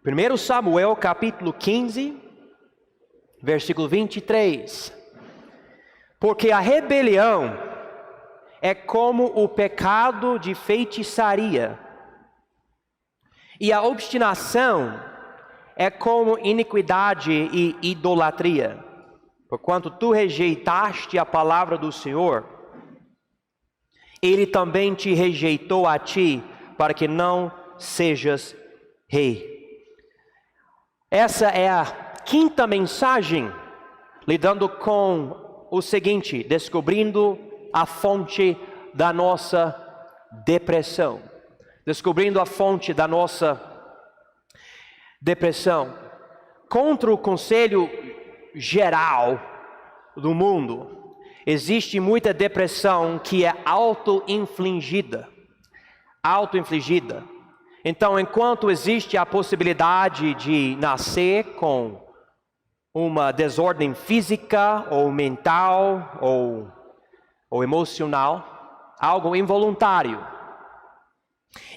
1 Samuel capítulo 15, versículo 23. Porque a rebelião é como o pecado de feitiçaria, e a obstinação é como iniquidade e idolatria. Porquanto tu rejeitaste a palavra do Senhor, Ele também te rejeitou a ti, para que não sejas rei. Essa é a quinta mensagem, lidando com o seguinte: descobrindo a fonte da nossa depressão. Descobrindo a fonte da nossa depressão. Contra o conselho geral do mundo, existe muita depressão que é auto-infligida. Então, enquanto existe a possibilidade de nascer com uma desordem física, ou mental, ou emocional, algo involuntário.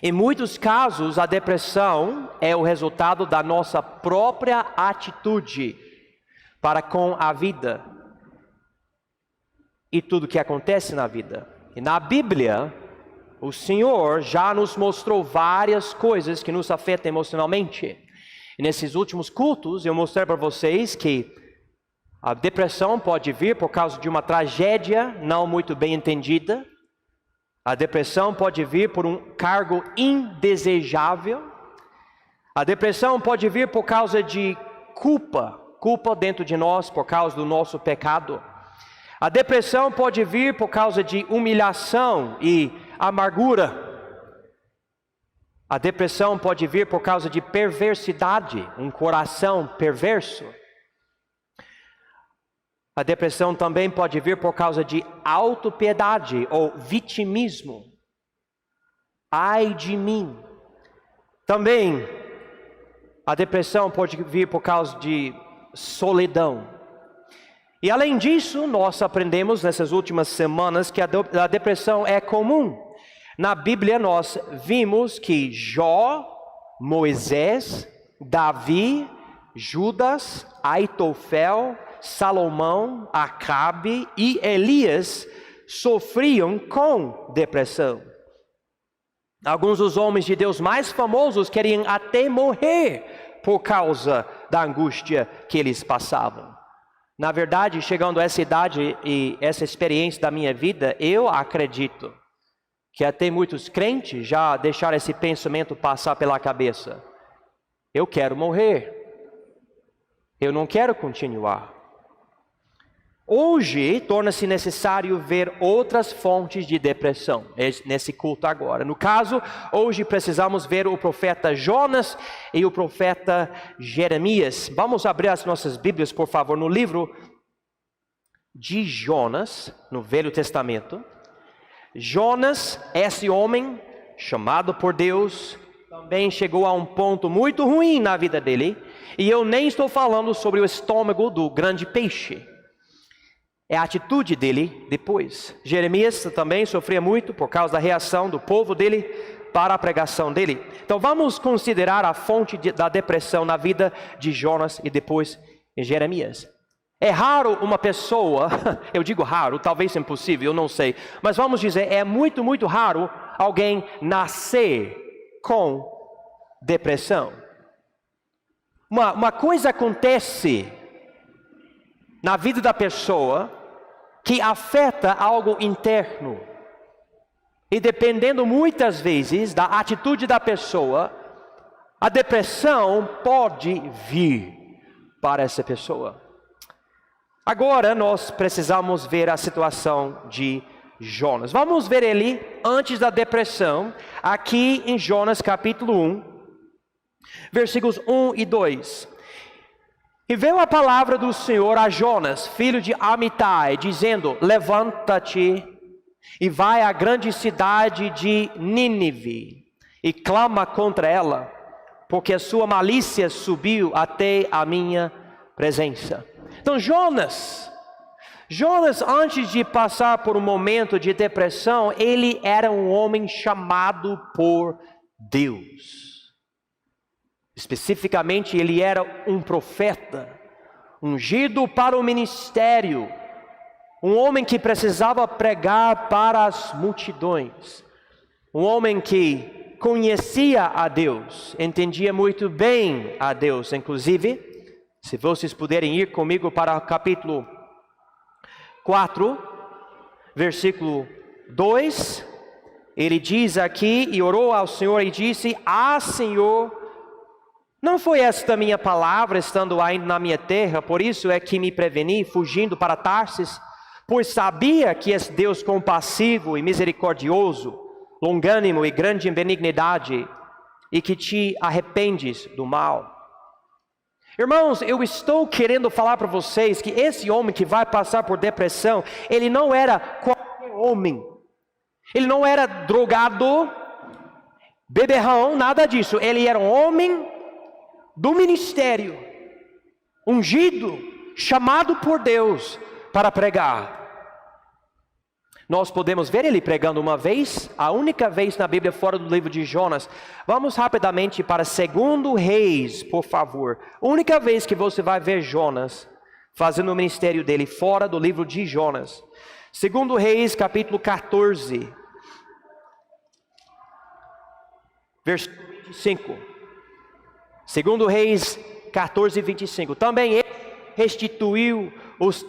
Em muitos casos, a depressão é o resultado da nossa própria atitude para com a vida e tudo que acontece na vida. E na Bíblia, o Senhor já nos mostrou várias coisas que nos afetam emocionalmente. E nesses últimos cultos, eu mostrei para vocês que a depressão pode vir por causa de uma tragédia não muito bem entendida. A depressão pode vir por um cargo indesejável. A depressão pode vir por causa de culpa dentro de nós, por causa do nosso pecado. A depressão pode vir por causa de humilhação e amargura. A depressão pode vir por causa de perversidade, um coração perverso. A depressão também pode vir por causa de autopiedade ou vitimismo. Ai de mim. Também a depressão pode vir por causa de solidão. E além disso, nós aprendemos nessas últimas semanas que a depressão é comum. Na Bíblia nós vimos que Jó, Moisés, Davi, Judas, Aitofel, Salomão, Acabe e Elias sofriam com depressão. Alguns dos homens de Deus mais famosos queriam até morrer por causa da angústia que eles passavam. Na verdade, chegando a essa idade e essa experiência da minha vida, eu acredito que até muitos crentes já deixaram esse pensamento passar pela cabeça. Eu quero morrer. Eu não quero continuar. Hoje, torna-se necessário ver outras fontes de depressão, nesse culto agora. No caso, hoje precisamos ver o profeta Jonas e o profeta Jeremias. Vamos abrir as nossas Bíblias, por favor, no livro de Jonas, no Velho Testamento. Jonas, esse homem, chamado por Deus, também chegou a um ponto muito ruim na vida dele. E eu nem estou falando sobre o estômago do grande peixe. É a atitude dele depois. Jeremias também sofria muito por causa da reação do povo dele para a pregação dele. Então vamos considerar a fonte da depressão na vida de Jonas e depois em Jeremias. É raro uma pessoa, eu digo raro, talvez impossível, eu não sei. Mas vamos dizer, é muito, muito raro alguém nascer com depressão. Uma coisa acontece na vida da pessoa que afeta algo interno. E dependendo muitas vezes da atitude da pessoa, a depressão pode vir para essa pessoa. Agora nós precisamos ver a situação de Jonas. Vamos ver ele antes da depressão, aqui em Jonas capítulo 1, versículos 1 e 2. E veio a palavra do Senhor a Jonas, filho de Amitai, dizendo: levanta-te e vai à grande cidade de Nínive e clama contra ela, porque a sua malícia subiu até a minha presença. Então Jonas, antes de passar por um momento de depressão, ele era um homem chamado por Deus. Especificamente, ele era um profeta, ungido para o ministério, um homem que precisava pregar para as multidões, um homem que conhecia a Deus, entendia muito bem a Deus. Inclusive, se vocês puderem ir comigo para o capítulo 4, versículo 2, ele diz aqui, e orou ao Senhor e disse: Senhor, não foi esta minha palavra estando ainda na minha terra, por isso é que me preveni, fugindo para Tarsis, pois sabia que és Deus compassivo e misericordioso, longânimo e grande em benignidade, e que te arrependes do mal. Irmãos, eu estou querendo falar para vocês que esse homem que vai passar por depressão, ele não era qualquer homem. Ele não era drogado, beberrão, nada disso. Ele era um homem do ministério, ungido, chamado por Deus para pregar. Nós podemos ver ele pregando uma vez, a única vez na Bíblia fora do livro de Jonas. Vamos rapidamente para 2 Reis, por favor. Única vez que você vai ver Jonas fazendo o ministério dele fora do livro de Jonas. 2 Reis, capítulo 14, versículo 25. 2 Reis 14, 25. Também ele restituiu os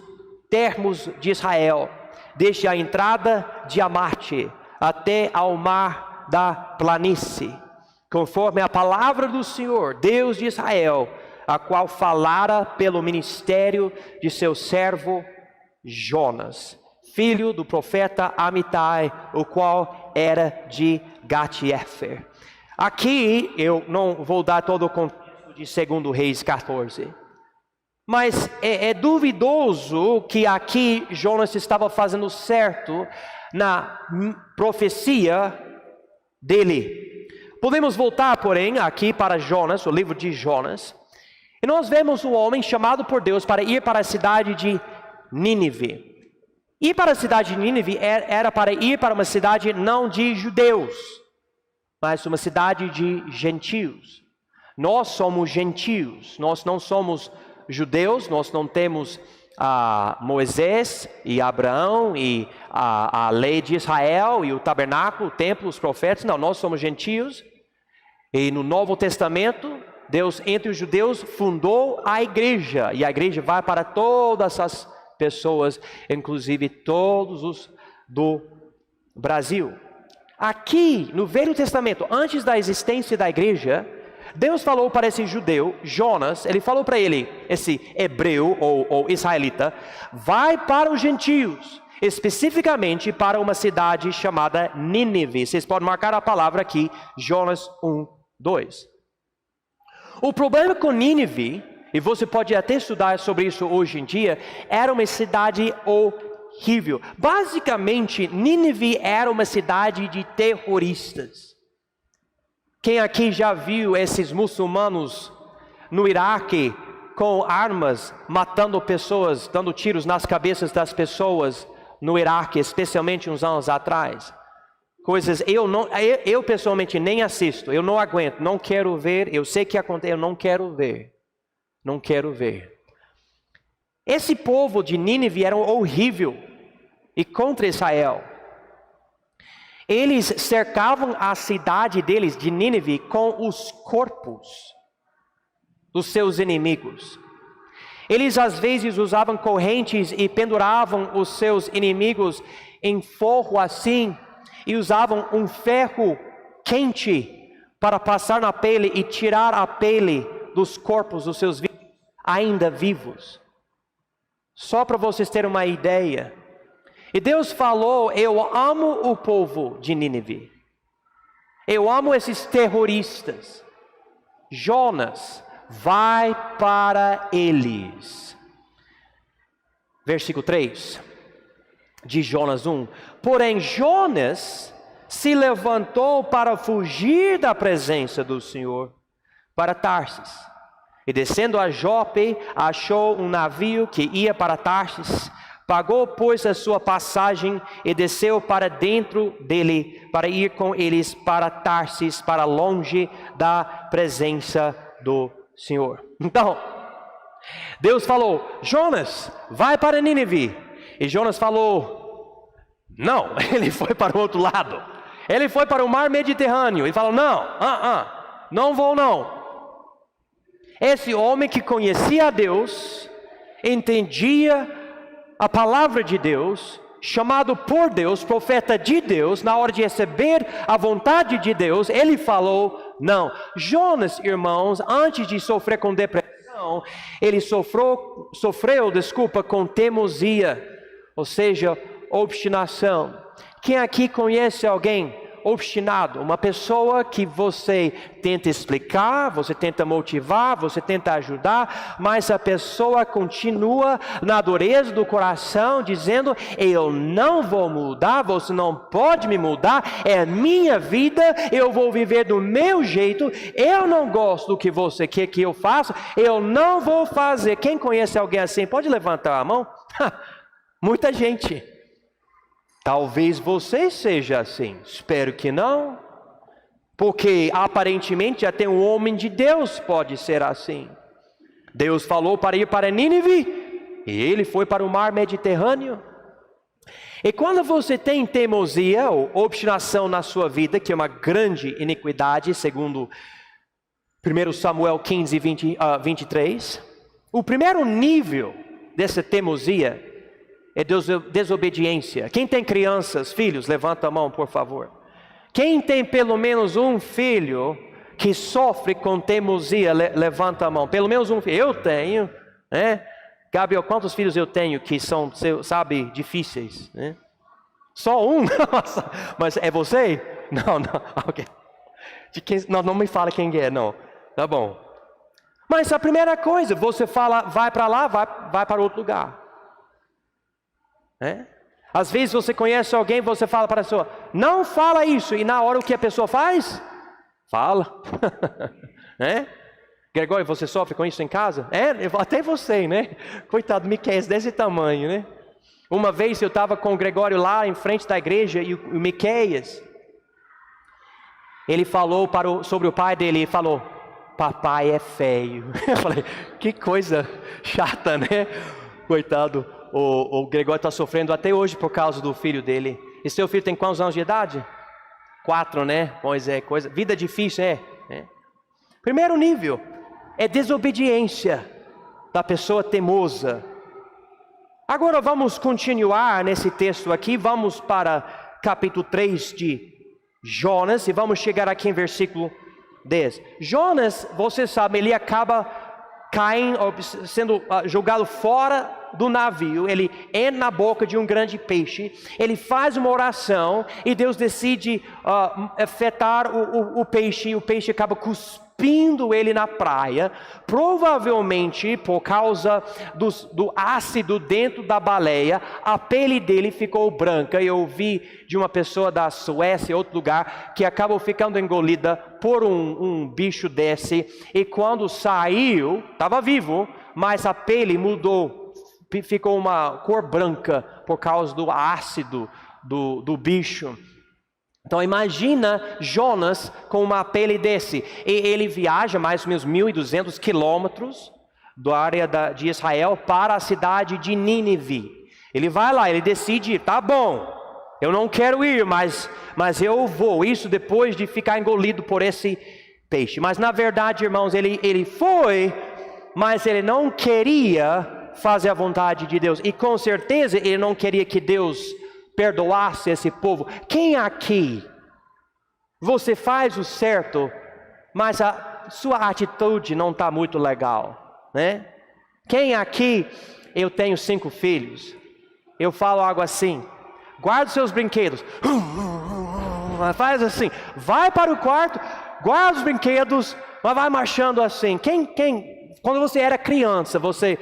termos de Israel, desde a entrada de Amate até ao mar da planície, conforme a palavra do Senhor, Deus de Israel, a qual falara pelo ministério de seu servo Jonas, filho do profeta Amitai, o qual era de Gat-Hefer. Aqui eu não vou dar todo o contexto de 2 Reis 14. Mas é duvidoso que aqui Jonas estava fazendo certo na profecia dele. Podemos voltar, porém, aqui para Jonas, o livro de Jonas. E nós vemos um homem chamado por Deus para ir para a cidade de Nínive. Ir para a cidade de Nínive era para ir para uma cidade não de judeus, mas uma cidade de gentios. Nós somos gentios, nós não somos judeus, nós não temos Moisés e Abraão e a lei de Israel e o tabernáculo, o templo, os profetas. Não, nós somos gentios. E no Novo Testamento, Deus entre os judeus fundou a igreja, e a igreja vai para todas as pessoas, inclusive todos os do Brasil. Aqui no Velho Testamento, antes da existência da igreja, Deus falou para esse judeu, Jonas, ele falou para ele, esse hebreu ou israelita, vai para os gentios, especificamente para uma cidade chamada Nínive. Vocês podem marcar a palavra aqui, Jonas 1, 2. O problema com Nínive, e você pode até estudar sobre isso hoje em dia, era uma cidade horrível. Basicamente, Nínive era uma cidade de terroristas. Quem aqui já viu esses muçulmanos no Iraque com armas, matando pessoas, dando tiros nas cabeças das pessoas no Iraque, especialmente uns anos atrás? Coisas eu pessoalmente nem assisto, eu não aguento, não quero ver, eu sei que acontece, eu não quero ver. Não quero ver. Esse povo de Nínive era horrível e contra Israel. Eles cercavam a cidade deles, de Nínive, com os corpos dos seus inimigos. Eles às vezes usavam correntes e penduravam os seus inimigos em forro assim, e usavam um ferro quente para passar na pele e tirar a pele dos corpos dos seus ainda vivos. Só para vocês terem uma ideia. E Deus falou: eu amo o povo de Nínive. Eu amo esses terroristas. Jonas, vai para eles. Versículo 3 de Jonas 1. Porém Jonas se levantou para fugir da presença do Senhor para Tarsis. E descendo a Jope, achou um navio que ia para Tarsis. Pagou, pois, a sua passagem e desceu para dentro dele, para ir com eles para Tarsis, para longe da presença do Senhor. Então, Deus falou: Jonas, vai para Nínive. E Jonas falou: não. Ele foi para o outro lado. Ele foi para o mar Mediterrâneo. Ele falou: não, não vou não. Esse homem que conhecia a Deus, entendia a palavra de Deus, chamado por Deus, profeta de Deus, na hora de receber a vontade de Deus, ele falou: não. Irmãos, antes de sofrer com depressão, ele sofreu, com teimosia, ou seja, obstinação. Quem aqui conhece alguém obstinado? Uma pessoa que você tenta explicar, você tenta motivar, você tenta ajudar, mas a pessoa continua na dureza do coração, dizendo: eu não vou mudar, você não pode me mudar, é a minha vida, eu vou viver do meu jeito, eu não gosto do que você quer que eu faça, eu não vou fazer. Quem conhece alguém assim? Pode levantar a mão? Muita gente. Talvez você seja assim, espero que não, porque aparentemente até um homem de Deus pode ser assim. Deus falou para ir para Nínive, e ele foi para o mar Mediterrâneo. E quando você tem teimosia ou obstinação na sua vida, que é uma grande iniquidade, segundo 1 Samuel 15, 23, o primeiro nível dessa teimosia é desobediência. Quem tem crianças, filhos, levanta a mão, por favor. Quem tem pelo menos um filho que sofre com teimosia, levanta a mão. Pelo menos um filho. Eu tenho, né? Gabriel, quantos filhos eu tenho que são, sabe, difíceis, né? Só um? Nossa, mas é você? Não, ok. Não me fala quem é, não. Tá bom. Mas a primeira coisa, você fala, vai para lá, vai para outro lugar. Às vezes você conhece alguém, você fala para a pessoa: não fala isso, e na hora o que a pessoa faz? Fala. Gregório, você sofre com isso em casa? Até você, né? Coitado, Miqueias desse tamanho, né? Uma vez eu estava com o Gregório lá em frente da igreja, e o Miqueias, ele falou sobre o pai dele, ele falou: papai é feio. Eu falei: que coisa chata, né? Coitado. O Gregório está sofrendo até hoje por causa do filho dele. E seu filho tem quantos anos de idade? 4, né? Pois é, vida difícil, Primeiro nível é desobediência da pessoa teimosa. Agora vamos continuar nesse texto aqui. Vamos para capítulo 3 de Jonas e vamos chegar aqui em versículo 10. Jonas, você sabe, ele acaba sendo jogado fora do navio. Ele entra na boca de um grande peixe, ele faz uma oração e Deus decide afetar o peixe, e o peixe acaba cuspindo ele na praia, provavelmente por causa do ácido dentro da baleia. A pele dele ficou branca. Eu ouvi de uma pessoa da Suécia, outro lugar, que acabou ficando engolida por um bicho desse, e quando saiu, estava vivo, mas a pele mudou, ficou uma cor branca por causa do ácido do bicho. Então imagina Jonas com uma pele desse, e ele viaja mais ou menos 1.200 quilômetros da área de Israel para a cidade de Nínive. Ele vai lá, ele decide: tá bom, eu não quero ir, mas eu vou. Isso depois de ficar engolido por esse peixe. Mas na verdade, irmãos, ele foi, mas ele não queria fazer a vontade de Deus, e com certeza ele não queria que Deus perdoasse esse povo. Quem aqui, você faz o certo, mas a sua atitude não está muito legal, né? Quem aqui, eu tenho 5 filhos, eu falo algo assim: guarda os seus brinquedos, faz assim, vai para o quarto, guarda os brinquedos, mas vai marchando assim. Quando você era criança, você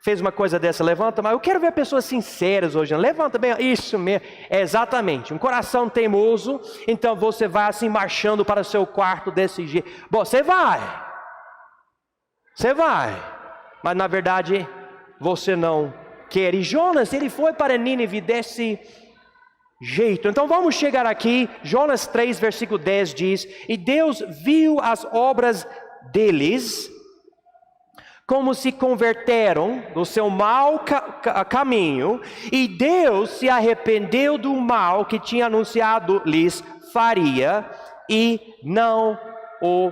fez uma coisa dessa? Levanta, mas eu quero ver pessoas sinceras hoje. Levanta bem, isso mesmo, exatamente, um coração teimoso. Então você vai assim marchando para o seu quarto desse jeito. Bom, você vai, mas na verdade você não quer. E Jonas, ele foi para Nínive desse jeito. Então vamos chegar aqui, Jonas 3, versículo 10 diz: e Deus viu as obras deles, como se converteram do seu mau caminho, e Deus se arrependeu do mal que tinha anunciado lhes faria, e não o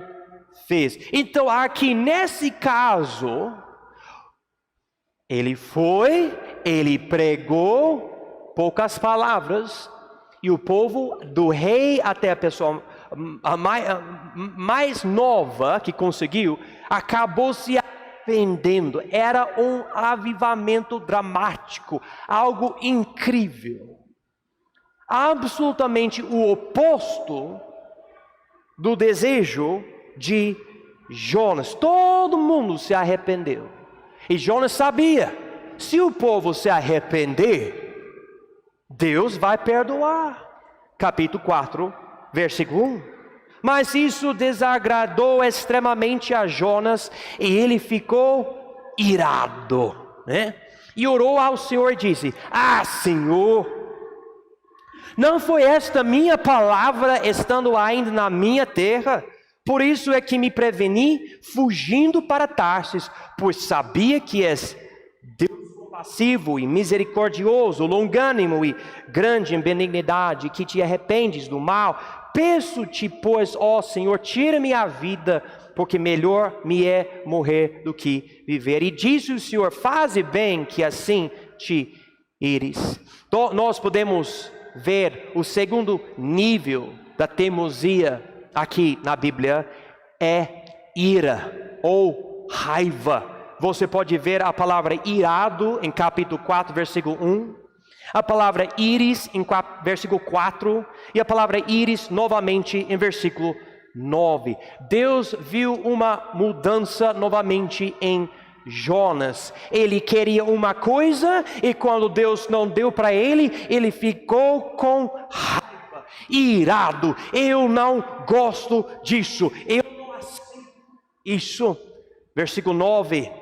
fez. Então aqui nesse caso, ele pregou poucas palavras, e o povo, do rei até a pessoa mais nova que conseguiu, acabou se arrependendo. Era um avivamento dramático, algo incrível. Absolutamente o oposto do desejo de Jonas. Todo mundo se arrependeu. E Jonas sabia, se o povo se arrepender, Deus vai perdoar. Capítulo 4, versículo 1. Mas isso desagradou extremamente a Jonas, e ele ficou irado, né? E orou ao Senhor e disse: Senhor, não foi esta minha palavra estando ainda na minha terra? Por isso é que me preveni, fugindo para Tarsis, pois sabia que és Deus compassivo e misericordioso, longânimo e grande em benignidade, que te arrependes do mal. Peço-te, pois, ó Senhor, tira-me a vida, porque melhor me é morrer do que viver. E disse o Senhor: faze bem, que assim te ires. Então, nós podemos ver o segundo nível da teimosia aqui na Bíblia, é ira ou raiva. Você pode ver a palavra irado em capítulo 4, versículo 1, a palavra íris em versículo 4, e a palavra íris novamente em versículo 9. Deus viu uma mudança novamente em Jonas. Ele queria uma coisa, e quando Deus não deu para ele, ele ficou com raiva, irado. Eu não gosto disso, eu não aceito isso. Versículo 9.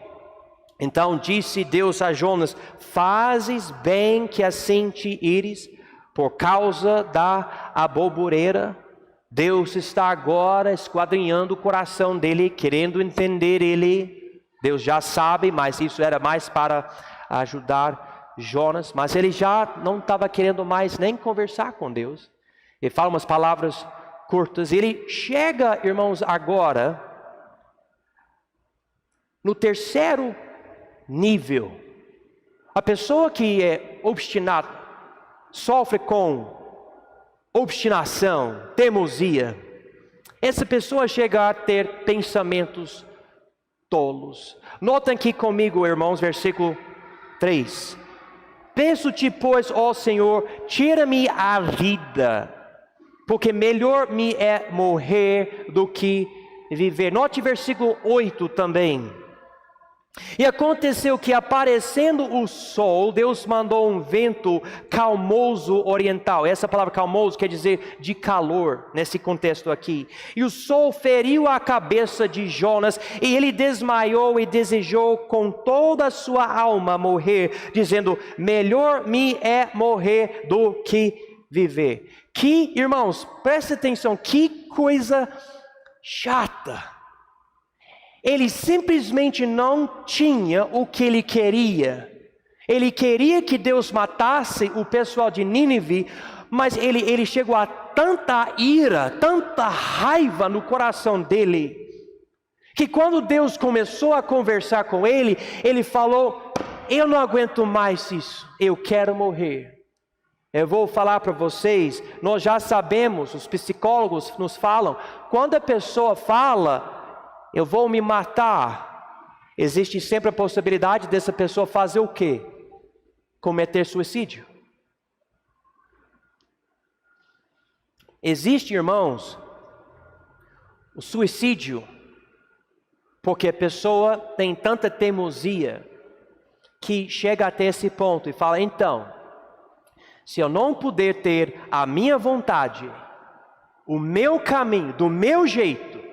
Então disse Deus a Jonas: fazes bem que assim te ires, por causa da aboboreira. Deus está agora esquadrinhando o coração dele, querendo entender ele. Deus já sabe, mas isso era mais para ajudar Jonas. Mas ele já não estava querendo mais nem conversar com Deus. Ele fala umas palavras curtas. Ele chega, irmãos, agora no terceiro nível. A pessoa que é obstinada sofre com obstinação, teimosia. Essa pessoa chega a ter pensamentos tolos. Notem aqui comigo, irmãos, versículo 3. Peço-te, pois, ó Senhor, tira-me a vida, porque melhor me é morrer do que viver. Note versículo 8 também. E aconteceu que, aparecendo o sol, Deus mandou um vento calmoso oriental. Essa palavra calmoso quer dizer de calor, nesse contexto aqui. E o sol feriu a cabeça de Jonas, e ele desmaiou e desejou com toda a sua alma morrer, dizendo: melhor me é morrer do que viver. Que, irmãos, preste atenção, que coisa chata. Ele simplesmente não tinha o que ele queria. Ele queria que Deus matasse o pessoal de Nínive, mas ele chegou a tanta ira, tanta raiva no coração dele, que quando Deus começou a conversar com ele, ele falou: eu não aguento mais isso, eu quero morrer. Eu vou falar para vocês, nós já sabemos, os psicólogos nos falam, quando a pessoa fala: eu vou me matar, existe sempre a possibilidade dessa pessoa fazer o quê? Cometer suicídio. Existe, irmãos, o suicídio, porque a pessoa tem tanta teimosia, que chega até esse ponto e fala: então, se eu não puder ter a minha vontade, o meu caminho, do meu jeito,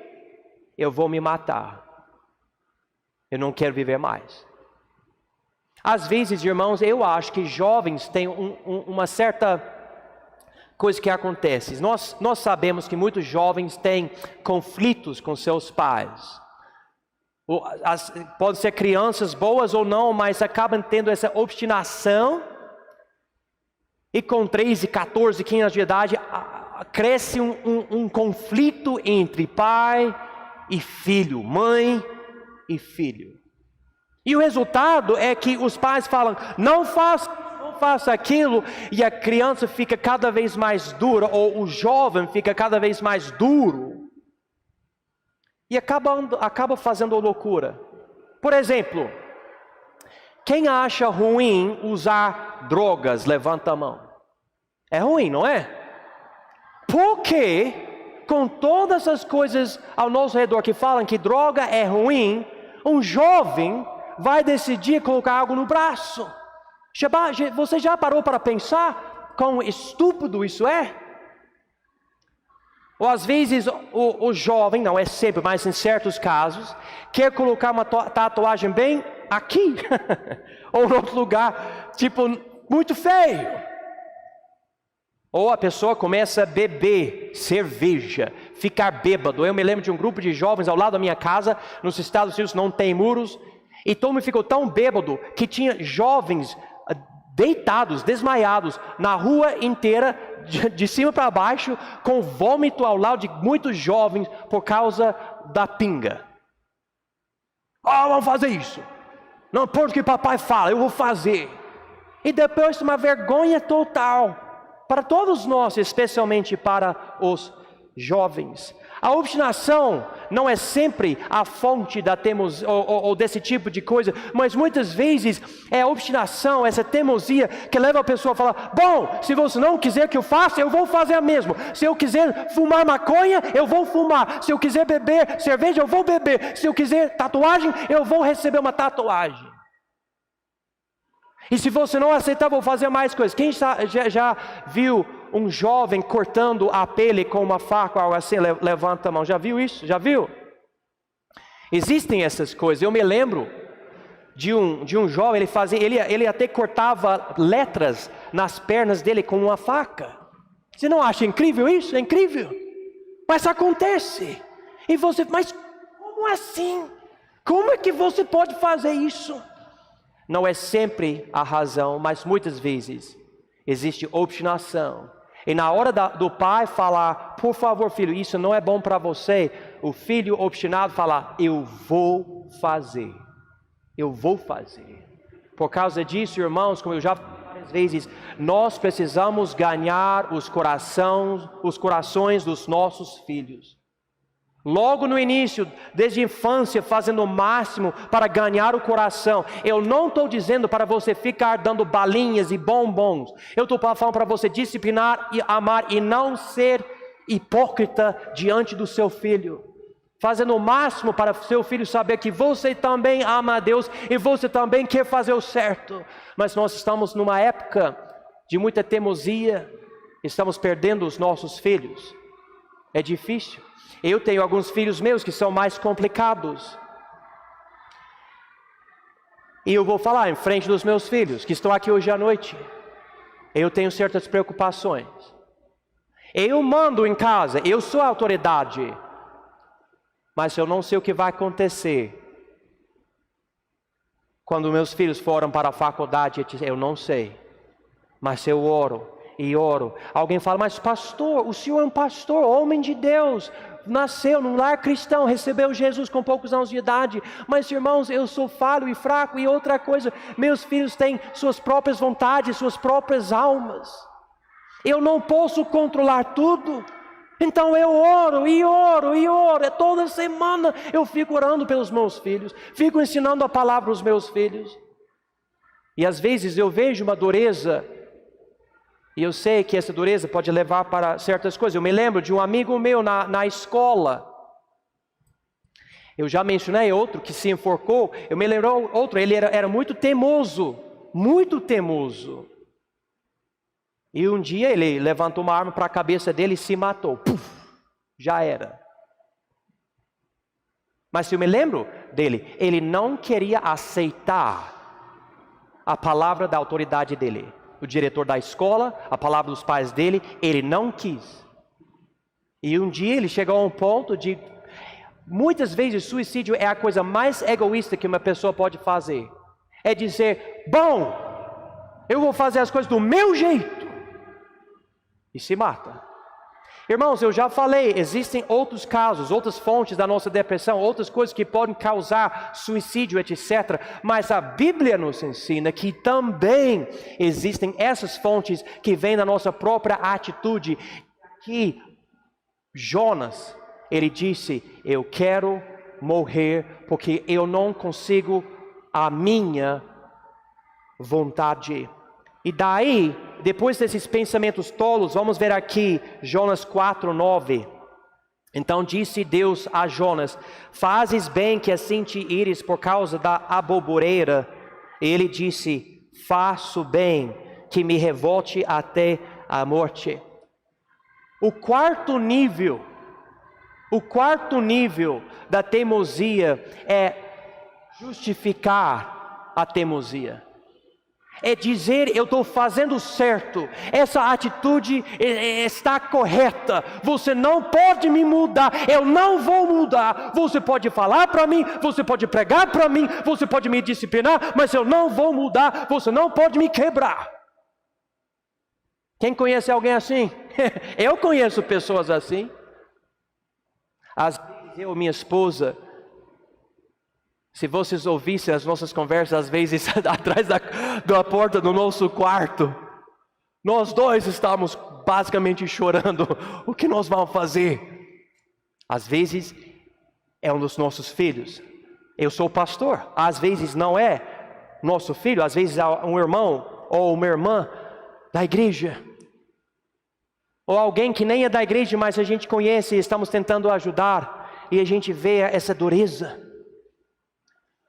eu vou me matar. Eu não quero viver mais. Às vezes, irmãos, eu acho que jovens têm uma certa coisa que acontece. Nós sabemos que muitos jovens têm conflitos com seus pais. Podem ser crianças boas ou não, mas acabam tendo essa obstinação. E com 13, 14, 15 anos de idade, cresce um conflito entre pai e filho, mãe e filho. E o resultado é que os pais falam, não faça aquilo, e a criança fica cada vez mais dura, ou o jovem fica cada vez mais duro. E acaba fazendo loucura. Por exemplo, quem acha ruim usar drogas, levanta a mão. É ruim, não é? Porque, com todas as coisas ao nosso redor que falam que droga é ruim, um jovem vai decidir colocar algo no braço. Você já parou para pensar quão estúpido isso é? Ou às vezes o jovem, não é sempre, mas em certos casos, quer colocar uma tatuagem bem aqui, ou em outro lugar, tipo, muito feio. Ou a pessoa começa a beber cerveja, ficar bêbado. Eu me lembro de um grupo de jovens ao lado da minha casa, nos Estados Unidos não tem muros, e todo mundo ficou tão bêbado que tinha jovens deitados, desmaiados, na rua inteira, de cima para baixo, com vômito ao lado de muitos jovens por causa da pinga. Vamos fazer isso. Não importa o que papai fala, eu vou fazer. E depois uma vergonha total para todos nós, especialmente para os jovens. A obstinação não é sempre a fonte da teimosia ou desse tipo de coisa, mas muitas vezes é a obstinação, essa teimosia que leva a pessoa a falar, bom, se você não quiser que eu faça, eu vou fazer mesmo. Se eu quiser fumar maconha, eu vou fumar. Se eu quiser beber cerveja, eu vou beber. Se eu quiser tatuagem, eu vou receber uma tatuagem. E se você não aceitar, vou fazer mais coisas. Quem já viu um jovem cortando a pele com uma faca ou algo assim? Levanta a mão. Já viu isso? Já viu? Existem essas coisas. Eu me lembro de um jovem, ele até cortava letras nas pernas dele com uma faca. Você não acha incrível isso? É incrível. Mas acontece. E você, mas como assim? Como é que você pode fazer isso? Não é sempre a razão, mas muitas vezes existe obstinação. E na hora do pai falar, por favor filho, isso não é bom para você, o filho obstinado fala, eu vou fazer. Eu vou fazer. Por causa disso, irmãos, como eu já falei várias vezes, nós precisamos ganhar os corações dos nossos filhos. Logo no início, desde a infância, fazendo o máximo para ganhar o coração. Eu não estou dizendo para você ficar dando balinhas e bombons. Eu estou falando para você disciplinar e amar e não ser hipócrita diante do seu filho. Fazendo o máximo para seu filho saber que você também ama a Deus e você também quer fazer o certo. Mas nós estamos numa época de muita teimosia. Estamos perdendo os nossos filhos. É difícil. Eu tenho alguns filhos meus que são mais complicados. E eu vou falar em frente dos meus filhos, que estão aqui hoje à noite. Eu tenho certas preocupações. Eu mando em casa, eu sou a autoridade. Mas eu não sei o que vai acontecer quando meus filhos foram para a faculdade, eu não sei. Mas eu oro e oro. Alguém fala, mas pastor, o senhor é um pastor, homem de Deus. Nasceu num lar cristão, recebeu Jesus com poucos anos de idade, mas irmãos, eu sou falho e fraco. E outra coisa, meus filhos têm suas próprias vontades, suas próprias almas. Eu não posso controlar tudo. Então eu oro e oro e oro. Toda semana eu fico orando pelos meus filhos, fico ensinando a palavra aos meus filhos. E às vezes eu vejo uma dureza, e eu sei que essa dureza pode levar para certas coisas. Eu me lembro de um amigo meu na escola. Eu já mencionei outro que se enforcou. Eu me lembro outro, ele era muito teimoso. Muito teimoso. E um dia ele levantou uma arma para a cabeça dele e se matou. Puf, já era. Mas eu me lembro dele, ele não queria aceitar a palavra da autoridade dele. O diretor da escola, a palavra dos pais dele, ele não quis. E um dia ele chegou a um ponto de Muitas vezes suicídio é a coisa mais egoísta que uma pessoa pode fazer. É dizer, bom, eu vou fazer as coisas do meu jeito. E se mata. Irmãos, eu já falei, existem outros casos, outras fontes da nossa depressão, outras coisas que podem causar suicídio, etc. Mas a Bíblia nos ensina que também existem essas fontes que vêm da nossa própria atitude. Que Jonas, ele disse, eu quero morrer porque eu não consigo a minha vontade. E daí, depois desses pensamentos tolos, vamos ver aqui Jonas 4:9. Então disse Deus a Jonas, fazes bem que assim te ires por causa da aboboreira. Ele disse, faço bem que me revolte até a morte. O quarto nível da teimosia é justificar a teimosia. É dizer, eu estou fazendo certo, essa atitude está correta, você não pode me mudar, eu não vou mudar. Você pode falar para mim, você pode pregar para mim, você pode me disciplinar, mas eu não vou mudar, você não pode me quebrar. Quem conhece alguém assim? Eu conheço pessoas assim. Às vezes eu e minha esposa, se vocês ouvissem as nossas conversas, às vezes atrás da porta do nosso quarto, nós dois estávamos basicamente chorando. O que nós vamos fazer? Às vezes é um dos nossos filhos. Eu sou pastor. Às vezes não é nosso filho. Às vezes é um irmão ou uma irmã da igreja. Ou alguém que nem é da igreja, mas a gente conhece e estamos tentando ajudar. E a gente vê essa dureza.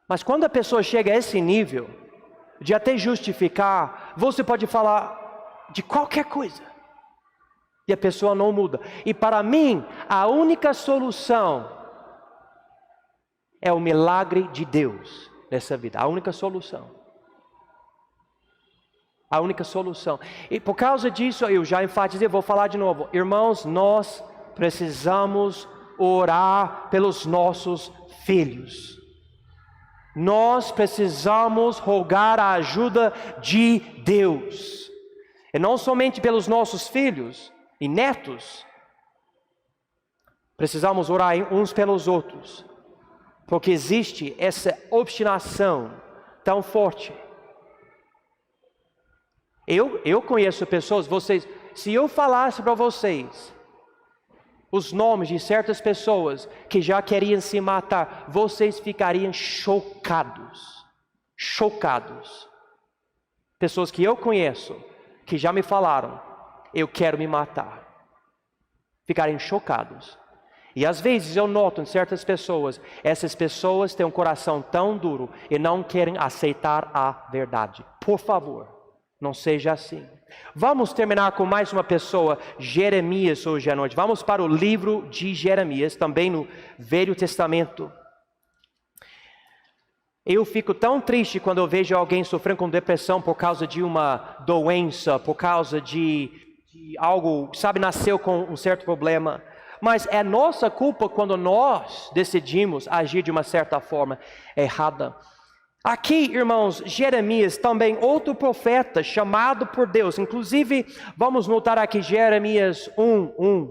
Mas quando a pessoa chega a esse nível de até justificar, você pode falar de qualquer coisa e a pessoa não muda. E para mim, a única solução é o milagre de Deus nessa vida. A única solução. A única solução. E por causa disso, eu já enfatizei, vou falar de novo. Irmãos, nós precisamos orar pelos nossos filhos. Nós precisamos rogar a ajuda de Deus. E não somente pelos nossos filhos e netos. Precisamos orar uns pelos outros. Porque existe essa obstinação tão forte. Eu conheço pessoas, se eu falasse para vocês os nomes de certas pessoas que já queriam se matar, vocês ficariam chocados. Chocados. Pessoas que eu conheço, que já me falaram, eu quero me matar. Ficariam chocados. E às vezes eu noto em certas pessoas, essas pessoas têm um coração tão duro e não querem aceitar a verdade. Por favor, não seja assim. Vamos terminar com mais uma pessoa, Jeremias, hoje à noite. Vamos para o livro de Jeremias, também no Velho Testamento. Eu fico tão triste quando eu vejo alguém sofrendo com depressão por causa de uma doença, por causa de algo, nasceu com um certo problema. Mas é nossa culpa quando nós decidimos agir de uma certa forma errada. Aqui, irmãos, Jeremias, também outro profeta chamado por Deus. Inclusive, vamos notar aqui Jeremias 1:1.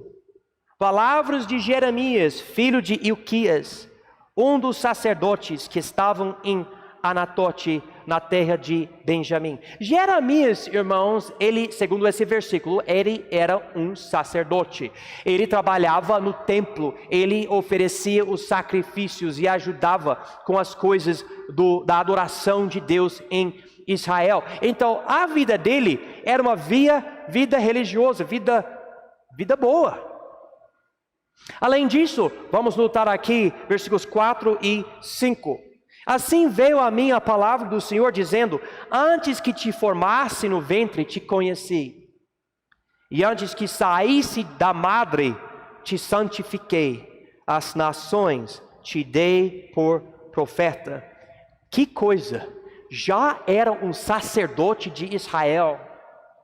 Palavras de Jeremias, filho de Ilquias, um dos sacerdotes que estavam em Anatote, na terra de Benjamim. Jeremias, irmãos, ele, segundo esse versículo, ele era um sacerdote. Ele trabalhava no templo, ele oferecia os sacrifícios e ajudava com as coisas da adoração de Deus em Israel. Então, a vida dele era uma vida religiosa, vida boa. Além disso, vamos notar aqui, versículos 4 e 5. Assim veio a mim a palavra do Senhor, dizendo: antes que te formasse no ventre, te conheci. E antes que saísse da madre, te santifiquei. As nações te dei por profeta. Que coisa! Já era um sacerdote de Israel.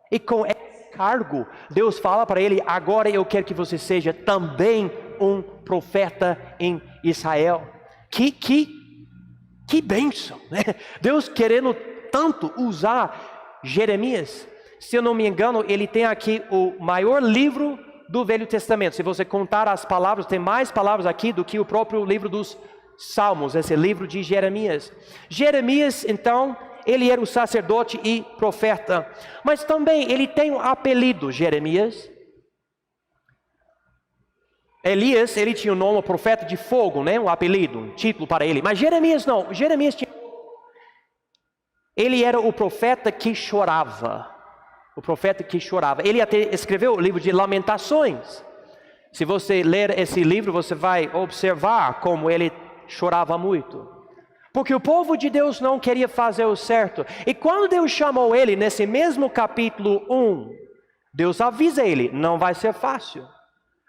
E com esse cargo, Deus fala para ele: agora eu quero que você seja também um profeta em Israel. Que bênção, né? Deus querendo tanto usar Jeremias. Se eu não me engano, ele tem aqui o maior livro do Velho Testamento. Se você contar as palavras, tem mais palavras aqui do que o próprio livro dos Salmos, esse livro de Jeremias. Jeremias, então, ele era o sacerdote e profeta, mas também ele tem um apelido, Jeremias. Elias, ele tinha o nome profeta de fogo, né? Um apelido, um título para ele. Mas Jeremias não. Jeremias tinha... Ele era o profeta que chorava. O profeta que chorava. Ele até escreveu o livro de Lamentações. Se você ler esse livro, você vai observar como ele chorava muito. Porque o povo de Deus não queria fazer o certo. E quando Deus chamou ele, nesse mesmo capítulo 1, Deus avisa ele, não vai ser fácil.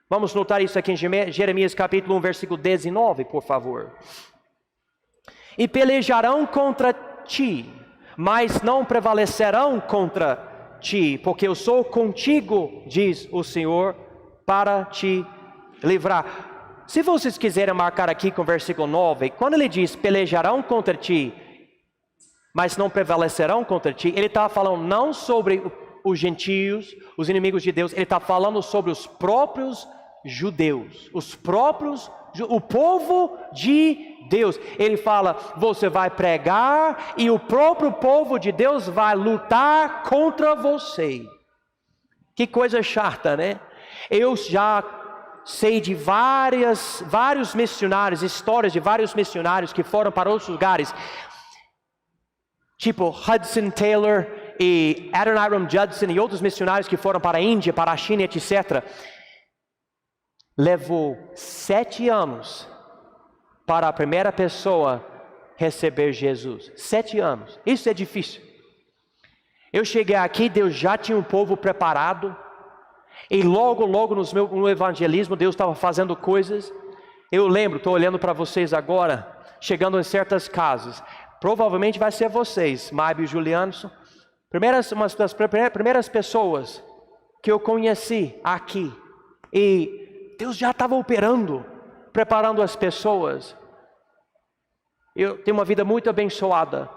Vamos notar isso aqui em Jeremias capítulo 1, versículo 19, por favor. E pelejarão contra ti, mas não prevalecerão contra ti, porque eu sou contigo, diz o Senhor, para te livrar. Se vocês quiserem marcar aqui com o versículo 9, quando ele diz pelejarão contra ti, mas não prevalecerão contra ti, ele está falando não sobre os gentios, os inimigos de Deus, ele está falando sobre os próprios judeus, o povo de Deus. Ele fala, você vai pregar e o próprio povo de Deus vai lutar contra você. Que coisa chata, né? Eu já sei de vários missionários, histórias de vários missionários que foram para outros lugares, tipo Hudson Taylor e Adoniram Judson e outros missionários que foram para a Índia, para a China, etc. Levou 7 anos para a primeira pessoa receber Jesus. 7 anos. Isso é difícil. Eu cheguei aqui, Deus já tinha um povo preparado. E logo no evangelismo, Deus estava fazendo coisas. Eu lembro, estou olhando para vocês agora, chegando em certas casas. Provavelmente vai ser vocês, Mábio e Juliano. Uma das primeiras pessoas que eu conheci aqui. E Deus já estava operando, preparando as pessoas. Eu tenho uma vida muito abençoada.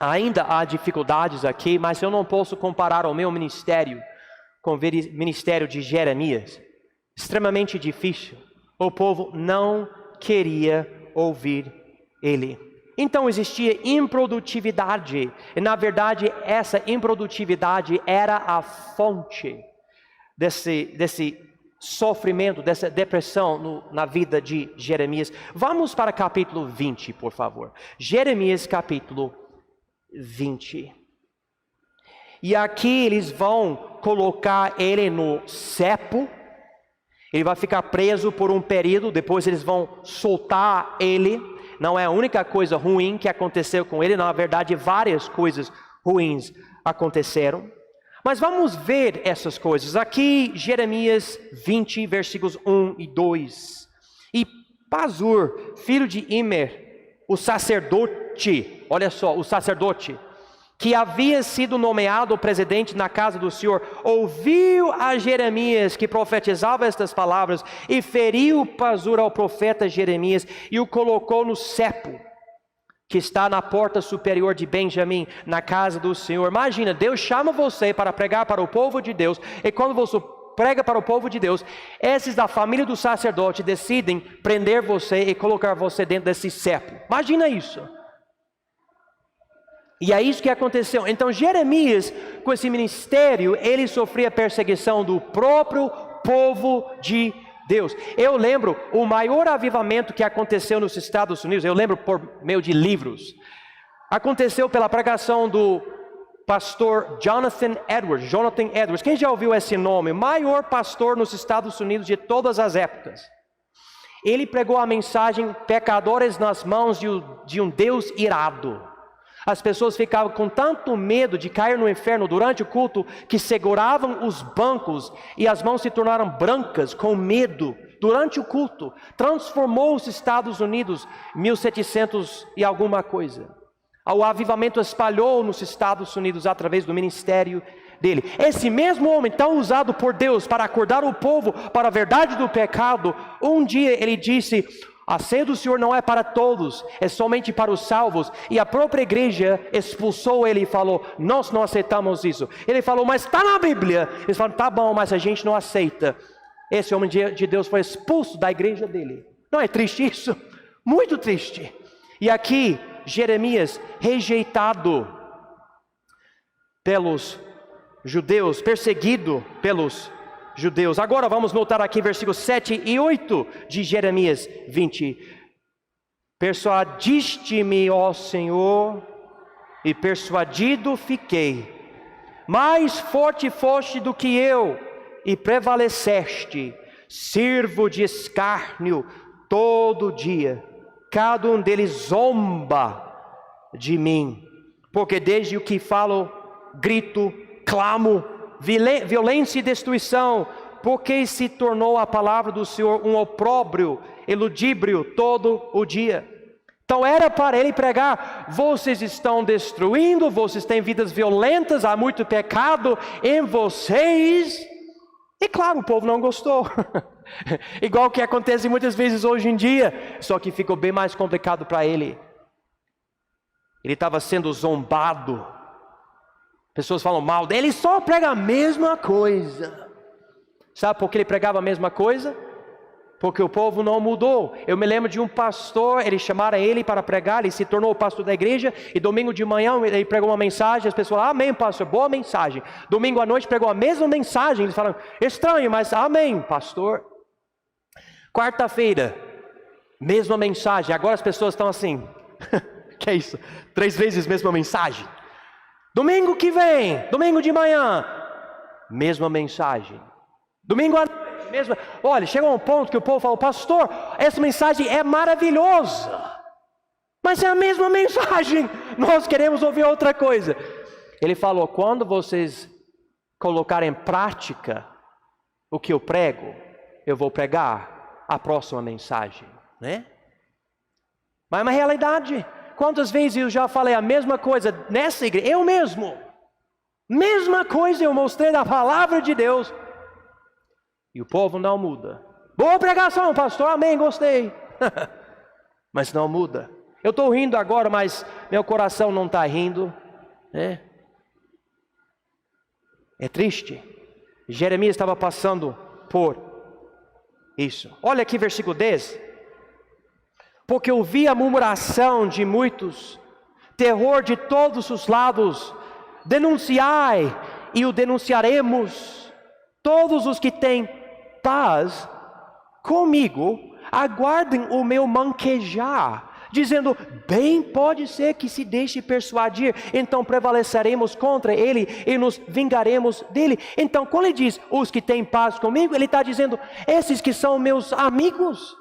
Ainda há dificuldades aqui, mas eu não posso comparar o meu ministério com o ministério de Jeremias. Extremamente difícil. O povo não queria ouvir ele. Então existia improdutividade. E na verdade essa improdutividade era a fonte desse sofrimento, dessa depressão na vida de Jeremias. Vamos para capítulo 20, por favor. Jeremias capítulo 20. E aqui eles vão colocar ele no cepo. Ele vai ficar preso por um período, depois eles vão soltar ele. Não é a única coisa ruim que aconteceu com ele, na verdade várias coisas ruins aconteceram. Mas vamos ver essas coisas. Aqui, Jeremias 20, versículos 1 e 2. E Pazur, filho de Immer, o sacerdote, olha só, o sacerdote, que havia sido nomeado presidente na casa do Senhor, ouviu a Jeremias que profetizava estas palavras e feriu Pazur ao profeta Jeremias e o colocou no cepo, que está na porta superior de Benjamim, na casa do Senhor. Imagina, Deus chama você para pregar para o povo de Deus, e quando você prega para o povo de Deus, esses da família do sacerdote decidem prender você e colocar você dentro desse cepo. Imagina isso. E é isso que aconteceu. Então Jeremias, com esse ministério, ele sofria perseguição do próprio povo de Deus. Eu lembro o maior avivamento que aconteceu nos Estados Unidos, eu lembro por meio de livros, aconteceu pela pregação do pastor Jonathan Edwards. Quem já ouviu esse nome? Maior pastor nos Estados Unidos de todas as épocas. Ele pregou a mensagem: pecadores nas mãos de um Deus irado. As pessoas ficavam com tanto medo de cair no inferno durante o culto que seguravam os bancos e as mãos se tornaram brancas com medo durante o culto. Transformou os Estados Unidos 1700 e alguma coisa. O avivamento espalhou nos Estados Unidos através do ministério dele. Esse mesmo homem tão usado por Deus para acordar o povo para a verdade do pecado, um dia ele disse: a ceia do Senhor não é para todos, é somente para os salvos. E a própria igreja expulsou ele e falou: nós não aceitamos isso. Ele falou: mas está na Bíblia. Eles falaram: tá bom, mas a gente não aceita. Esse homem de Deus foi expulso da igreja dele. Não é triste isso? Muito triste. E aqui Jeremias, rejeitado pelos judeus, perseguido pelos judeus. Agora vamos notar aqui versículos 7 e 8 de Jeremias 20. Persuadiste-me, ó Senhor, e persuadido fiquei. Mais forte foste do que eu, e prevaleceste. Sirvo de escárnio todo dia. Cada um deles zomba de mim. Porque desde o que falo, grito, clamo, violência e destruição, porque se tornou a palavra do Senhor um opróbrio, ludíbrio todo o dia. Então era para ele pregar: vocês estão destruindo, vocês têm vidas violentas, há muito pecado em vocês. E claro, o povo não gostou. Igual que acontece muitas vezes hoje em dia, só que ficou bem mais complicado para ele. Ele estava sendo zombado. Pessoas falam mal dele, ele só prega a mesma coisa. Sabe por que ele pregava a mesma coisa? Porque o povo não mudou. Eu me lembro de um pastor, eles chamaram ele para pregar, ele se tornou o pastor da igreja, e domingo de manhã ele pregou uma mensagem, as pessoas falaram: amém, pastor, boa mensagem. Domingo à noite pregou a mesma mensagem, eles falaram: estranho, mas amém, pastor. Quarta-feira, mesma mensagem. Agora as pessoas estão assim: que é isso? 3 vezes mesma mensagem. Domingo que vem, domingo de manhã, mesma mensagem. Domingo à noite, mesma. Olha, chegou a um ponto que o povo falou: pastor, essa mensagem é maravilhosa, mas é a mesma mensagem, nós queremos ouvir outra coisa. Ele falou: quando vocês colocarem em prática o que eu prego, eu vou pregar a próxima mensagem, né? Mas é uma realidade. Quantas vezes eu já falei a mesma coisa nessa igreja? Eu mesmo, mesma coisa eu mostrei da palavra de Deus, e o povo não muda. Boa pregação, pastor, amém, gostei. Mas não muda. Eu estou rindo agora, mas meu coração não está rindo, né? É triste. Jeremias estava passando por isso. Olha aqui versículo 10. Porque ouvi a murmuração de muitos, terror de todos os lados. Denunciai, e o denunciaremos. Todos os que têm paz comigo, aguardem o meu manquejar, dizendo: bem pode ser que se deixe persuadir, então prevaleceremos contra ele e nos vingaremos dele. Então quando ele diz os que têm paz comigo, ele está dizendo: esses que são meus amigos,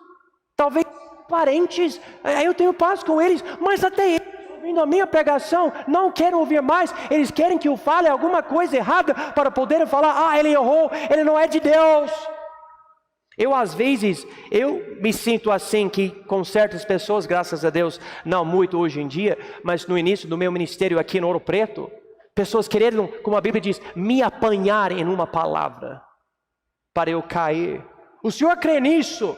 talvez parentes, eu tenho paz com eles, mas até eles, ouvindo a minha pregação, não querem ouvir mais. Eles querem que eu fale alguma coisa errada para poderem falar: ele errou, ele não é de Deus. Às vezes, eu me sinto assim que com certas pessoas, graças a Deus, não muito hoje em dia, mas no início do meu ministério aqui no Ouro Preto, pessoas querendo, como a Bíblia diz, me apanhar em uma palavra, para eu cair. O senhor crê nisso?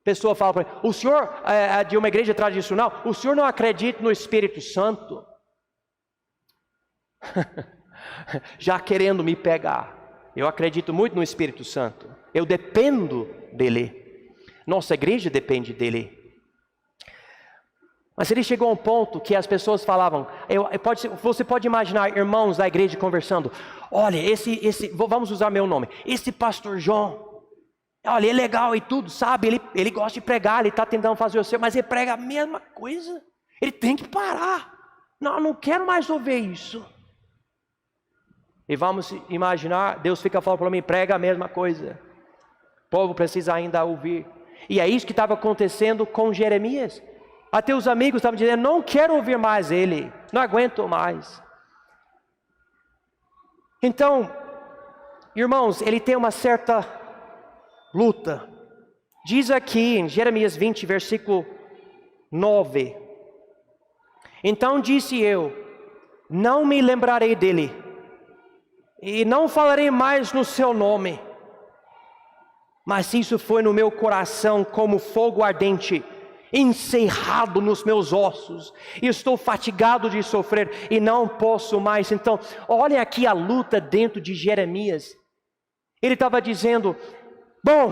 Pessoa fala para mim: o senhor é de uma igreja tradicional, o senhor não acredita no Espírito Santo? Já querendo me pegar. Eu acredito muito no Espírito Santo. Eu dependo dele. Nossa igreja depende dele. Mas ele chegou a um ponto que as pessoas falavam, você pode imaginar irmãos da igreja conversando: olha, vamos usar meu nome, esse pastor João, olha, ele é legal e tudo, sabe, ele gosta de pregar, ele está tentando fazer o seu, mas ele prega a mesma coisa, ele tem que parar. Não quero mais ouvir isso. E vamos imaginar, Deus fica falando para mim: prega a mesma coisa. O povo precisa ainda ouvir. E é isso que estava acontecendo com Jeremias. Até os amigos estavam dizendo: não quero ouvir mais ele, não aguento mais. Então, irmãos, ele tem uma certa luta. Diz aqui em Jeremias 20, versículo 9: então disse eu: não me lembrarei dele, e não falarei mais no seu nome. Mas isso foi no meu coração como fogo ardente, encerrado nos meus ossos. Estou fatigado de sofrer e não posso mais. Então, olha aqui a luta dentro de Jeremias. Ele estava dizendo: bom,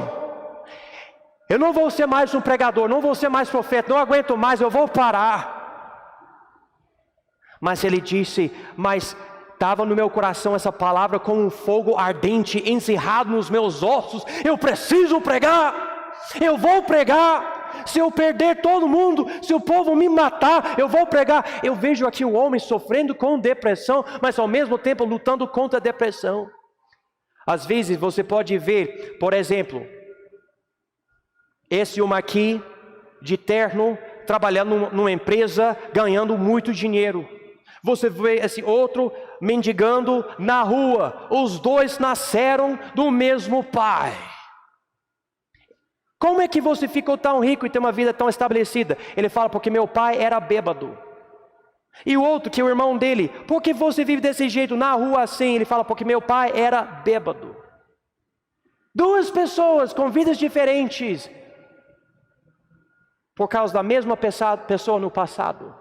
eu não vou ser mais um pregador, não vou ser mais profeta, não aguento mais, eu vou parar. Mas ele disse: mas estava no meu coração essa palavra como um fogo ardente, encerrado nos meus ossos. Eu preciso pregar, eu vou pregar. Se eu perder todo mundo, se o povo me matar, eu vou pregar. Eu vejo aqui um homem sofrendo com depressão, mas ao mesmo tempo lutando contra a depressão. Às vezes você pode ver, por exemplo, esse homem aqui, de terno, trabalhando numa empresa, ganhando muito dinheiro. Você vê esse outro mendigando na rua. Os dois nasceram do mesmo pai. Como é que você ficou tão rico e tem uma vida tão estabelecida? Ele fala: porque meu pai era bêbado. E o outro, que é o irmão dele: por que você vive desse jeito na rua assim? Ele fala: porque meu pai era bêbado. Duas pessoas com vidas diferentes, por causa da mesma pessoa no passado.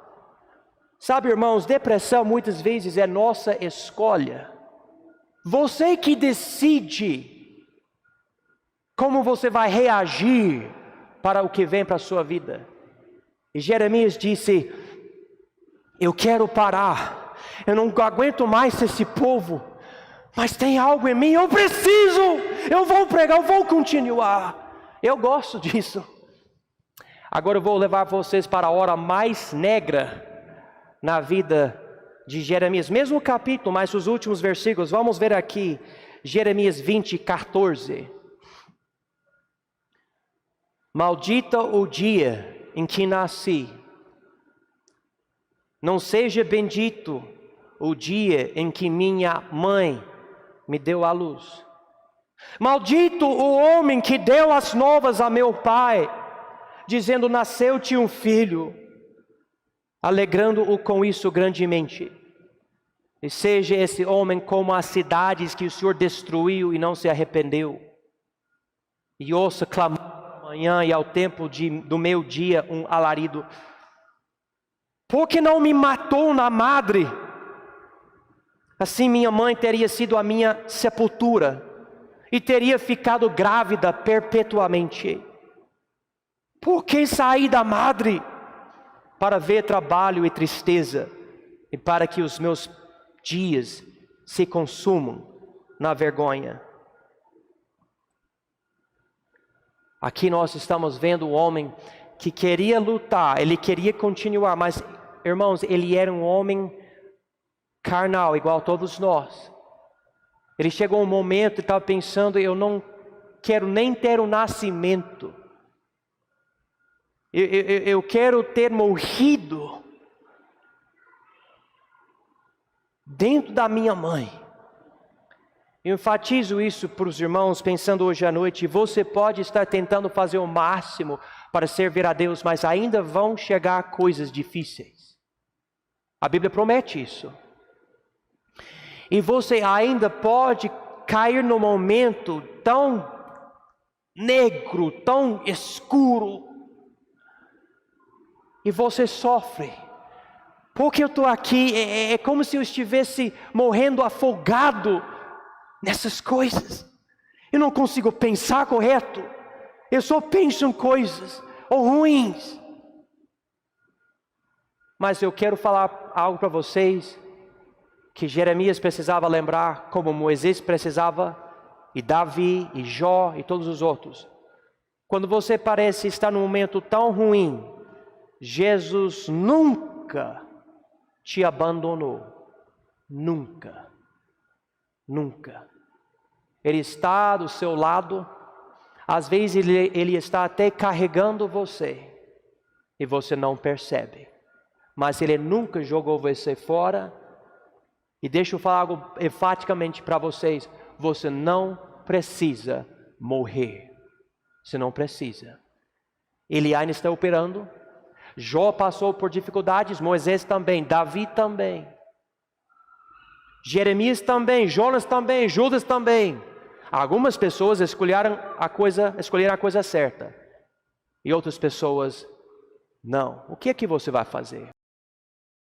Sabe, irmãos, depressão muitas vezes é nossa escolha. Você que decide como você vai reagir para o que vem para a sua vida. E Jeremias disse: eu quero parar, eu não aguento mais esse povo, mas tem algo em mim, eu preciso, eu vou pregar, eu vou continuar. Eu gosto disso. Agora eu vou levar vocês para a hora mais negra na vida de Jeremias, mesmo capítulo, mas os últimos versículos. Vamos ver aqui, Jeremias 20:14. Maldita o dia em que nasci, não seja bendito o dia em que minha mãe me deu à luz. Maldito o homem que deu as novas a meu pai, dizendo: nasceu-te um filho, alegrando-o com isso grandemente. E seja esse homem como as cidades que o Senhor destruiu e não se arrependeu. E ouça clamor amanhã e ao tempo do meu dia um alarido. Por que não me matou na madre? Assim minha mãe teria sido a minha sepultura e teria ficado grávida perpetuamente. Por que saí da madre? Para ver trabalho e tristeza, e para que os meus dias se consumam na vergonha. Aqui nós estamos vendo um homem que queria lutar, ele queria continuar, mas, irmãos, ele era um homem carnal, igual a todos nós. Ele chegou um momento e estava pensando: eu não quero nem ter um nascimento. Eu quero ter morrido dentro da minha mãe. Eu enfatizo isso para os irmãos, pensando hoje à noite: você pode estar tentando fazer o máximo para servir a Deus, mas ainda vão chegar coisas difíceis. A Bíblia promete isso. E você ainda pode cair num momento tão negro, tão escuro, e você sofre. Porque eu estou aqui, é como se eu estivesse morrendo afogado nessas coisas. Eu não consigo pensar correto. Eu só penso em coisas ruins. Mas eu quero falar algo para vocês que Jeremias precisava lembrar, como Moisés precisava, e Davi, e Jó, e todos os outros. Quando você parece estar num momento tão ruim, Jesus nunca te abandonou. Nunca. Nunca. Ele está do seu lado. Às vezes ele está até carregando você, e você não percebe. Mas Ele nunca jogou você fora. E deixa eu falar algo enfaticamente para vocês: você não precisa morrer. Você não precisa. Ele ainda está operando. Jó passou por dificuldades, Moisés também, Davi também. Jeremias também, Jonas também, Judas também. Algumas pessoas escolheram a coisa certa. E outras pessoas não. O que é que você vai fazer?